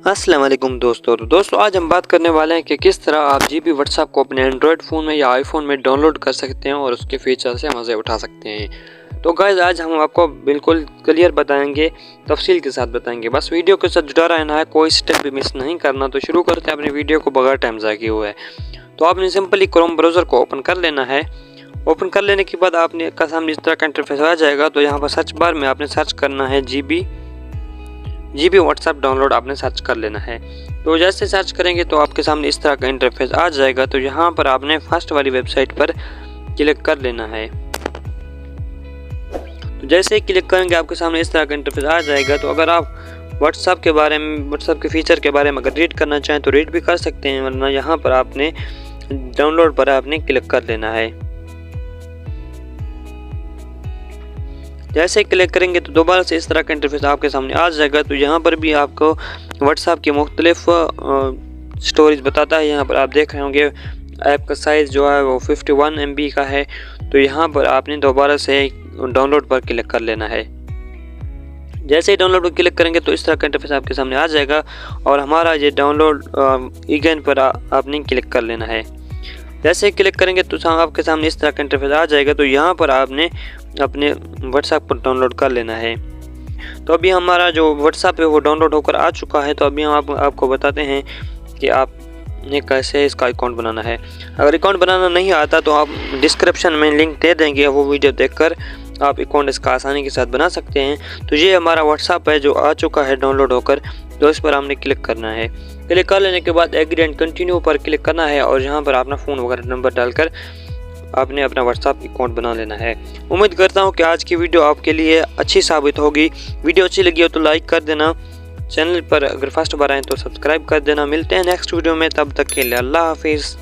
अस्सलाम वालेकुम दोस्तों आज हम बात करने वाले हैं कि किस तरह आप जीबी व्हाट्सएप को अपने एंड्रॉयड फ़ोन में या आईफोन में डाउनलोड कर सकते हैं और उसके फीचर से मज़े उठा सकते हैं। तो गाइस आज हम आपको बिल्कुल क्लियर बताएंगे, तफसील के साथ बताएंगे। बस वीडियो के साथ जुड़ा रहना है, कोई स्टेप भी मिस नहीं करना। तो शुरू करते हैं अपनी वीडियो को बगैर टाइम ज़ाया किए हुए। तो आपने सिंपली क्रोम ब्राउज़र को ओपन कर लेना है। ओपन कर लेने के बाद आपने का सामने इस तरह का इंटरफेस आ जाएगा। तो यहाँ पर सर्च बार में आपने सर्च करना है जीबी व्हाट्सएप डाउनलोड आपने सर्च कर लेना है। तो जैसे सर्च करेंगे तो आपके सामने इस तरह का इंटरफेस आ जाएगा। तो यहाँ पर आपने फर्स्ट वाली वेबसाइट पर क्लिक कर लेना है। तो जैसे ही क्लिक करेंगे आपके सामने इस तरह का इंटरफेस आ जाएगा। तो अगर आप व्हाट्सएप के फीचर के बारे में अगर रीड करना चाहें तो रीड भी कर सकते हैं, वरना यहाँ पर आपने डाउनलोड पर आपने क्लिक कर लेना है। जैसे क्लिक करेंगे तो दोबारा से इस तरह का इंटरफेस आपके सामने आ जाएगा। तो यहाँ पर भी आपको व्हाट्सएप की मुख्तलिफ स्टोरेज बताता है। यहाँ पर आप देख रहे होंगे ऐप का साइज़ जो है वो 51 MB का है। तो यहाँ पर आपने दोबारा से डाउनलोड पर क्लिक कर लेना है। जैसे ही डाउनलोड पर क्लिक करेंगे तो इस तरह का इंटरफेस आपके सामने आ जाएगा और हमारा ये डाउनलोड अगेन पर आपने क्लिक कर लेना है। जैसे ही क्लिक करेंगे तो आपके सामने इस तरह का इंटरफेस आ जाएगा। तो यहाँ पर आपने अपने व्हाट्सएप पर डाउनलोड कर लेना है। तो अभी हमारा जो व्हाट्सएप है वो डाउनलोड होकर आ चुका है। तो अभी हम आपको बताते हैं कि आपने कैसे इसका अकाउंट बनाना है। अगर अकाउंट बनाना नहीं आता तो आप डिस्क्रिप्शन में लिंक दे देंगे, वो वीडियो देखकर आप अकाउंट इसका आसानी के साथ बना सकते हैं। तो ये हमारा व्हाट्सएप है जो आ चुका है डाउनलोड होकर। तो इस पर हमने क्लिक करना है। क्लिक कर लेने के बाद एग्री एंड कंटिन्यू पर क्लिक करना है और यहाँ पर अपना फ़ोन वगैरह नंबर डालकर आपने अपना व्हाट्सएप अकाउंट बना लेना है। उम्मीद करता हूँ कि आज की वीडियो आपके लिए अच्छी साबित होगी। वीडियो अच्छी लगी हो तो लाइक कर देना, चैनल पर अगर फर्स्ट बार आए तो सब्सक्राइब कर देना। मिलते हैं नेक्स्ट वीडियो में, तब तक के लिए अल्लाह हाफिज़।